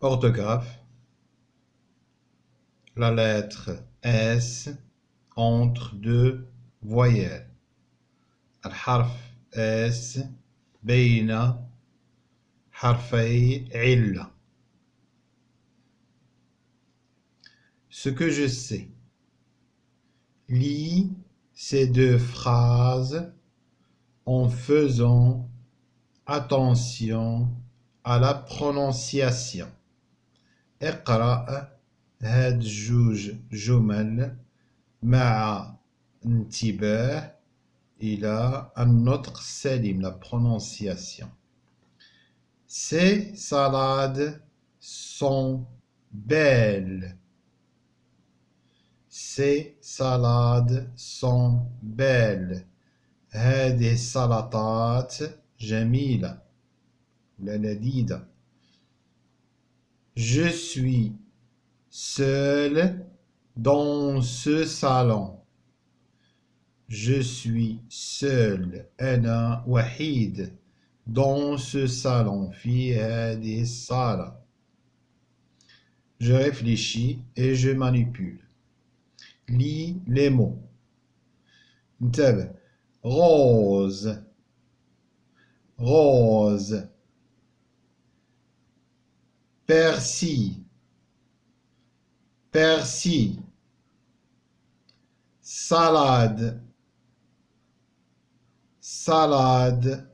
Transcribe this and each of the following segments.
Orthographe. La lettre S entre deux voyelles. الحرف S بين حرفي علة. Ce que je sais. Lis ces deux phrases en faisant attention à la prononciation. اقرأ هاد جوج جمل مع انتباه إلى النطق السليم, la prononciation. Ces salades sont belles. Ces salades sont belles. هذه السلطات جميلة ولا لذيذة. Je suis seul dans ce salon. Je suis seul. أنا وحيد. Dans ce salon. في هذه الصالة. Je réfléchis et je manipule. Lis les mots. انتبه. Rose. Rose. Persil. Persil. Salade. Salade.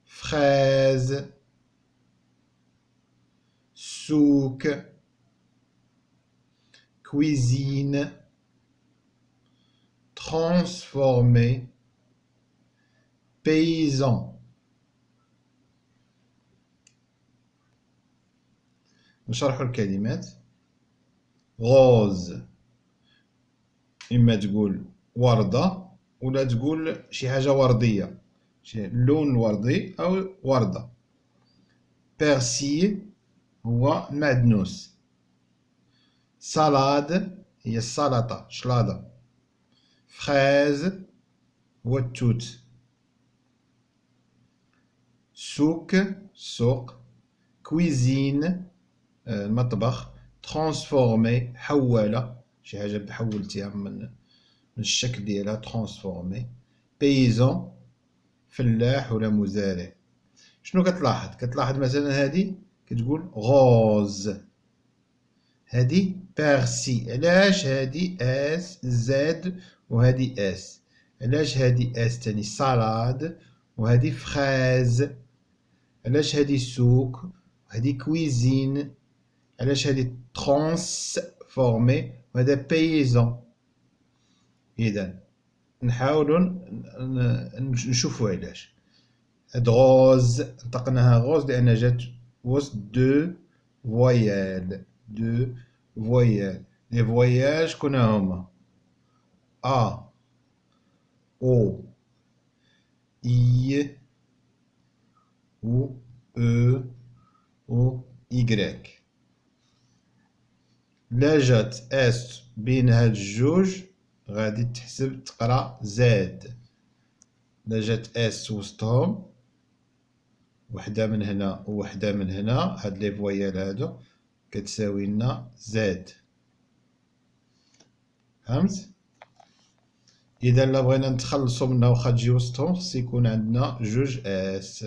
Fraise. Souk. Cuisine. Transformer. Paysan. نشرح الكلمات. غوز إما تقول وردة ولا تقول شي حاجة وردية, شي لون وردي أو وردة. بيرسيل هو المعدنوس. سالاد هي السلطة, شلاضة. فرايز هو التوت. سوق سوق. كويزين المطبخ. ترانسفورمي حولة, شي حاجة حولتيها من الشكل ديالها. ترانسفورمي. بيزون فلاح ولا مزارع. شنو كتلاحظ؟ كتلاحظ مثلا هادي كتقول غوز, هادي بيرسي. علاش هادي اس زاد وهادي اس؟ علاش هادي اس تاني سالاد وهادي فرايز؟ علاش هادي سوق وهادي كويزين؟ علاش هادي ترانسفورمي وهذا بيزون؟ إذا نحاولوا نشوفوا علاش. هاد غوز نطقناها غوز لأن جات وسط دو فويال. دو فويال. لي فويال شكون هما؟ أ أو إي و أو و إيكغيك. لا جات اس بين هاد الجوج غادي تحسب تقرا زاد. لا جات اس وسطهم, وحده من هنا ووحده من هنا, هاد لي فويال هادو كتساوي لنا زاد. فهمت؟ اذا لا بغينا نتخلصو منها واخا تجي وسطهم خص يكون عندنا جوج اس.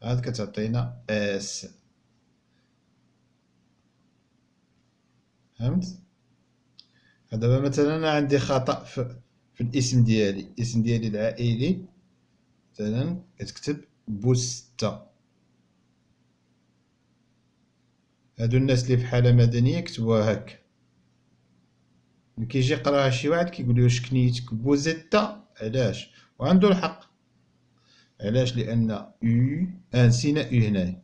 عاد كتعطينا اس. فهمت؟ دابا مثلا انا عندي خطأ في الاسم ديالي. الاسم ديالي العائلي مثلا كتكتب بوستة. هادو الناس اللي في حالة مدنية كتبوها هكا. ملي كيجي يقراها شي واحد كيقولو واش كنيتك بوزيتا؟ علاش؟ وعندو الحق. علاش؟ لأن او نسينا او هنايا.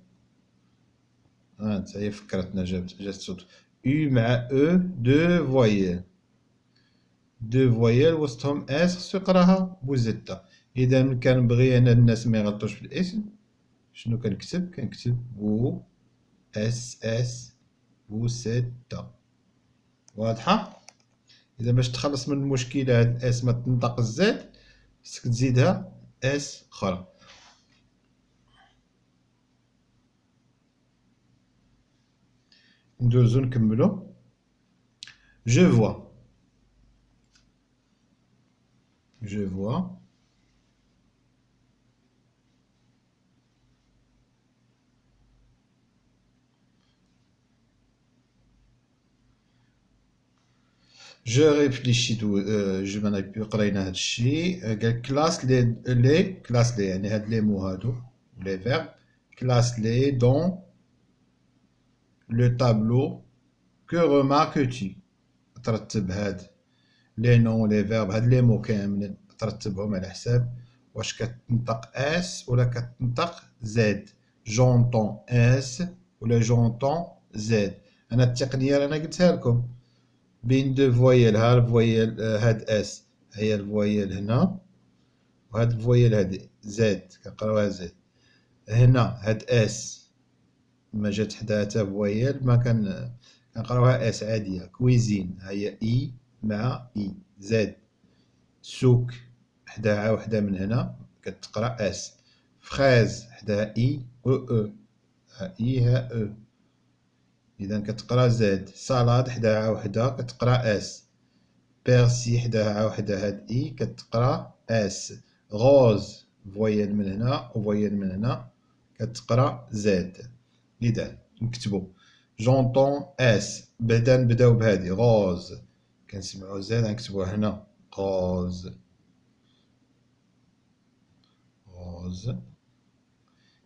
انت هي فكرتنا جات صوت او مع او دو فويال. دو فويال وسطهم اس خصو يقراها بوزيتا. إذا ملي كنبغي أنا الناس ما يغلطوش في الاسم شنو كنكتب؟ كنكتب بو اس اس بوسيتا. واضحة؟ إذا باش تخلص من المشكلة هاد الاس ما تنطق الزاد خصك تزيدها اس أخرى. ندوزو نكملو. Je vois. Je vois. Je réfléchis je m'en ai pu قرينا هاد الشيء قال classe les classe les يعني هاد les mots هادو les verbes classe les dans le tableau que remarques-tu ترتب هاد les noms les verbes هاد les mots كاملين ترتبهم على حساب واش كتنطق اس ولا كتنطق زد جونطون اس ولا جونطون زد. انا التقنيه اللي انا قلتها لكم بين دو فويل ها الفويل هاد اس هي الفويل هنا وهاد الفويل هادي زد كنقراوها زد هنا هاد اس ما جات حداها حتى فويل ما كنقراوها اس عاديه. كويزين هي اي مع اي زد. سوك حداها وحده من هنا كتقرا اس. فخاز حداها اي او او ها اي ها او اذا كتقرا زد. صالاد حداها وحده كتقرا اس. بيرسي حداها وحده هاد اي كتقرا اس. غوز فويل من هنا وفويل من هنا كتقرا زد. اذا نكتبو جونطون اس بعدا نبداو بهادي غوز كنسمعو زد غنكتبوها هنا غوز غوز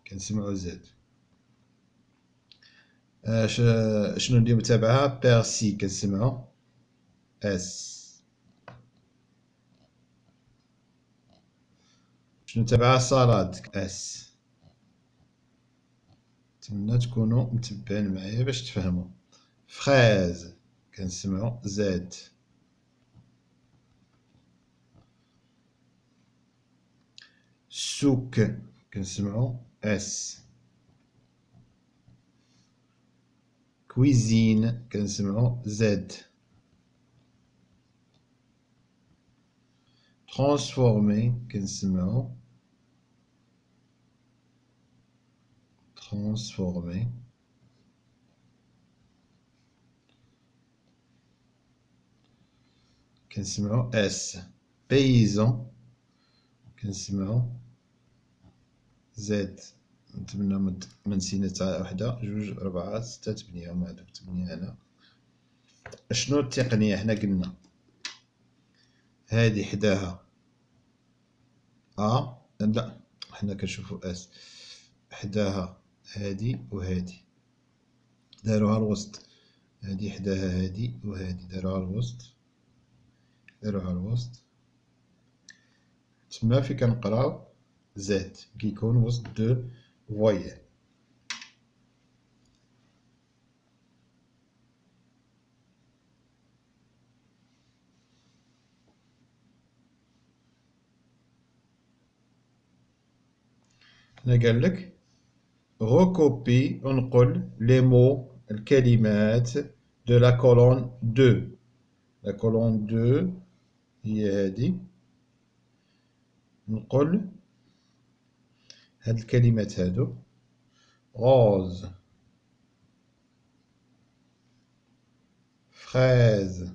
كنسمعو زد. شنو اللي متابعها بيرسي كنسمعو اس. شنو تابعها صالاد اس. نتمنى تكونوا متبعين معايا باش تفهموا. فخاز كنسمعو زد. سوك كنسمعو اس. كويزين كنسمعو زد. ترانسفورمي كنسمعو ترانسفورمي. كنسمعو اس. بيزون كنسمعو زد. نتمنى ما نسينا حتى وحده. جوج ربعة ستة تمنية هما هادوك تمنية هنا. شنو التقنية حنا قلنا هادي حداها لا حنا كنشوفو اس حداها هادي وهادي داروها الوسط. هادي حداها هادي وهادي داروها الوسط تما في كنقراو زد كيكون وسط دو فويل. هنا قالك recopie انقل les mots الكلمات de la colonne 2. la colonne 2 هي هادي. نقول هاد الكلمات هادو غوز فراز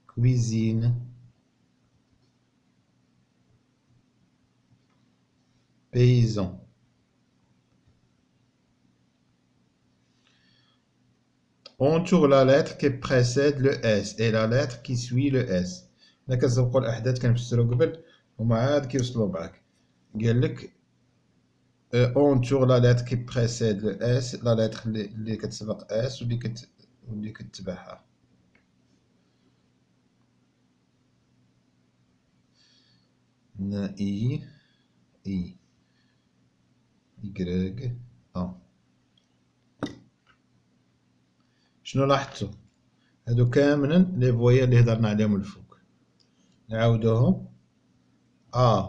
كويزين paysan. Entoure la lettre qui précède le S et la lettre qui suit le S. هنا كنسبقو الأحداث كنفسرو قبل هما عاد كيوصلو معاك. قالك entoure la lettre qui précède le S la lettre اللي كتسبق S واللي كتبعها. هنا I Y A. شنو لاحظتو هادو كاملين لي فويال اللي هضرنا عليهم الفوق نعاودوهم A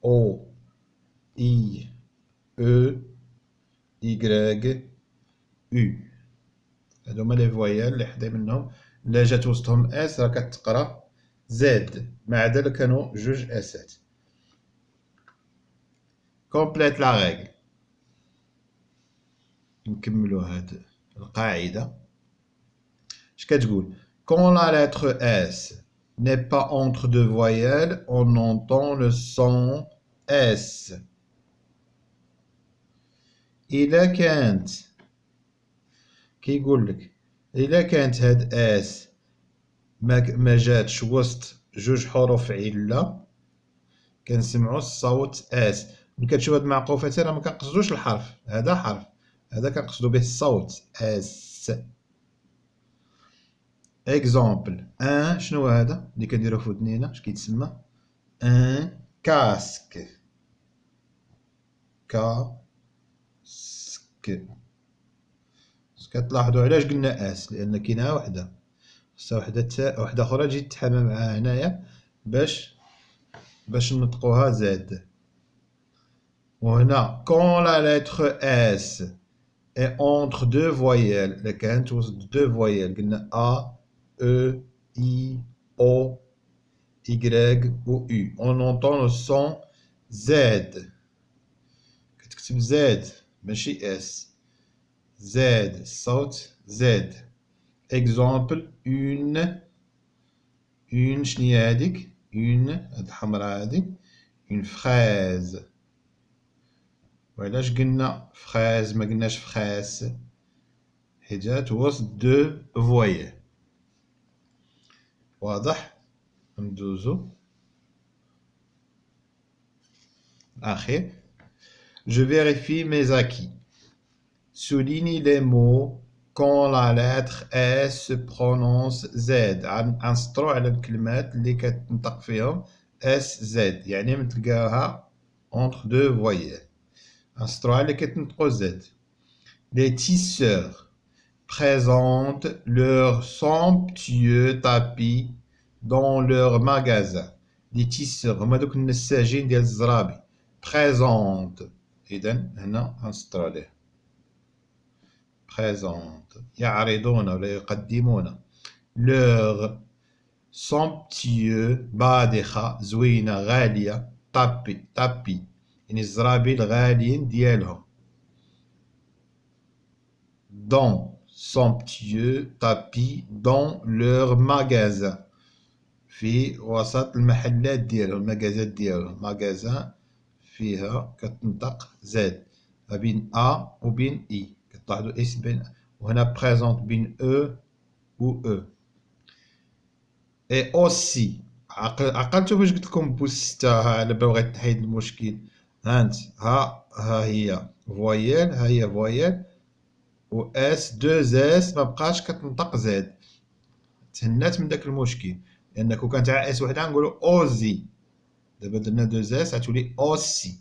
O I E Y U. هادو هما لي فويال اللي حدا منهم الا جات وسطهم اس راه كتقرا زد ما عدا كانوا جوج اسات. complète la règle. نكملوا هاد القاعدة. اش كتقول؟ Quand la lettre S n'est pas entre deux voyelles, on entend le son S. إلا كانت كيقول لك إلا كانت هاد S ما جاتش وسط جوج حروف علة كنسمعوا الصوت اس. ملي كتشوف هاد المعقوفات راه ما كنقصدوش الحرف، هذا حرف، هذا كنقصدو به الصوت اس. اكزومبل ان، شنو هذا اللي كنديرو في ودنينا؟ اش كيتسمى؟ ان كاسك. كاسك. كتلاحظوا علاش قلنا اس؟ لان كاينه وحده، خصها وحده اخرى تجي تحامى معاها هنايا باش نطقوها زاد. وهنا quand la lettre S est entre deux voyelles، إلا كانت وسط deux voyelles قلنا A E I O Y و U، on entend le son Z. كتكتب Z ماشي S، Z الصوت Z. exemple une شنيا هاديك؟ هاد الحمراء هادي une fraise. وعلاش قلنا فخاز ما قلناش فخاس؟ حيت جات وسط دو فوايال. واضح؟ ندوزو الأخير. Je vérifie mes acquis. Souligne les mots quand la lettre S se prononce Z. غنسطرو على الكلمات اللي كتنطق فيهم S Z، يعني من تلقاها entre deux voyelles. Les tisseurs présentent leur somptueux tapis dans leur magasin. Les tisseurs هما دوك النساجين ديال الزرابي. présente إذن هنا غنسطرو عليه. présente يعرضون ولا يقدمون. leur somptueux باذخة زوينة غالية. tapis يعني الزرابي الغاليين ديالهم. dans somptueux tapis dans leur magasin، في وسط المحلات ديالهم، المغازات ديالهم. مغازان فيها كتنطق زاد ما بين ا وبين اي، كتلاحظوا اس بين، وهنا بريزونت بين او و او. اي اوسي عقلتوا فاش قلت لكم بوستها على بال بغيت تحيد المشكل؟ هانت ها هي فويال، ها هي فويال و اس دوز اس ما بقاش كتنطق زاد، تهنات من داك المشكل. لان كون كانت اس وحده نقولوا اوزي، دابا درنا دوز اس غتولي اوسي.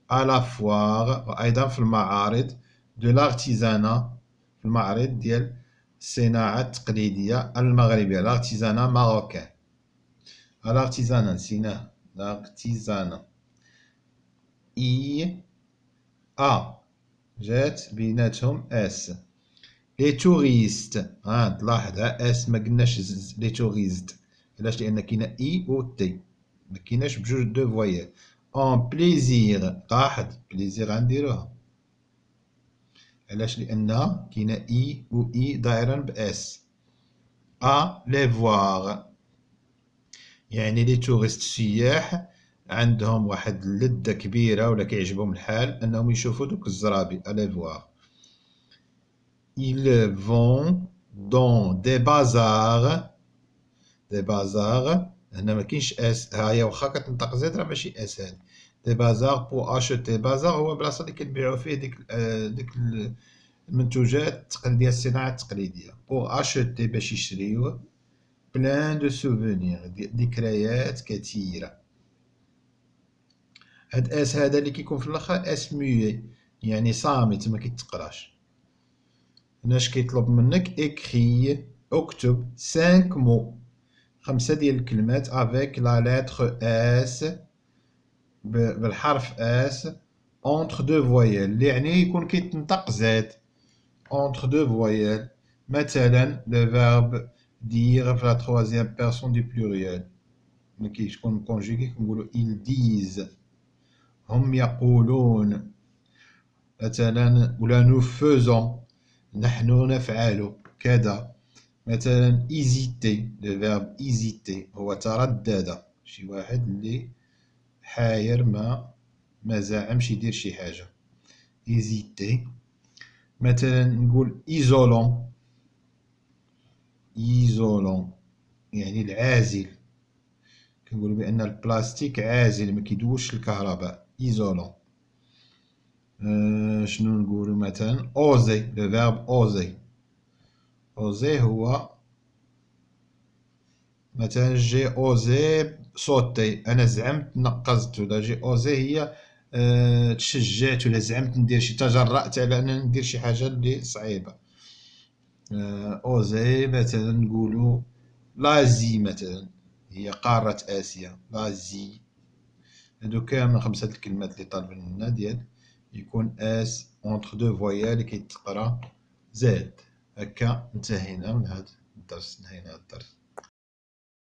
على فواغ وايضا في المعارض دو لارتيزانا، في المعرض ديال الصناعه التقليديه المغربيه، لارتيزانا ماروكان. الارتيزانا نسيناه، لارتيزانا اي ا جات بيناتهم اس. لي توريست، تلاحظ ها اس ما قلناش لي توريست، علاش؟ لان كاينه اي و تي، ما كايناش بجوج دو فوايال. اون بليزير، لاحظ بليزير غنديروها، علاش؟ لان كاينه اي و اي دايرين باس. ا لي فواغ يعني لي توريست سياح عندهم واحد اللذة كبيرة ولا كيعجبهم الحال انهم يشوفوا دوك الزرابي. الي فواغ. ils vont dans des bazars. des bazars هنا ما كاينش اس، ها هي واخا كتنطق زاد راه ماشي اس هادي. دي بازار بو اشوتي، بازار هو بلاصه اللي كنبيعوا فيه ديك المنتوجات التقليديه، الصناعه التقليديه. بو اشوتي باش يشريوه. بلان دو سوفونير ذكريات كثيره. هاد اس هذا اللي كيكون في الاخر اس ميي يعني صامت ما كيتقراش. هنا اش كيطلب منك؟ اكري، اكتب 5 مو، 5 ديال الكلمات افيك لا لتر اس، بالحرف اس entre deux voyelles، اللي يعني يكون كيتنطق زاد entre deux voyelles. مثلا le verbe dire في la troisième personne du pluriel، ملي كيكون كونجوغي كنقولوا ils disent هم يقولون مثلا، ولا نو فوزون، نحن نفعل كذا. مثلا ايزيتي، لو فيرب ايزيتي هو تردد، شي واحد اللي حاير ما زعمش يدير شي حاجة، ايزيتي. مثلا نقول ايزولون، ايزولون يعني العازل، كنقولوا بأن البلاستيك عازل ما كيدوش الكهرباء، ايزولون. شنو نقولوا مثلا اوزي، لو فيرب اوزي، اوزي هو مثلا جي اوزي صوتي، انا زعمت نقزت، ولا جي اوزي هي تشجعت ولا زعمت ندير شي، تجرأت على ان ندير شي حاجة اللي صعيبة. اوزي مثلا نقولوا لازي، مثلا هي قارة آسيا، لازي. هادو كامل 5 الكلمات اللي طالبين منا ديال يكون اس اونتر دو فويال اللي كيتقرا زاد. هكا انتهينا من هاد الدرس، نهينا هاد الدرس.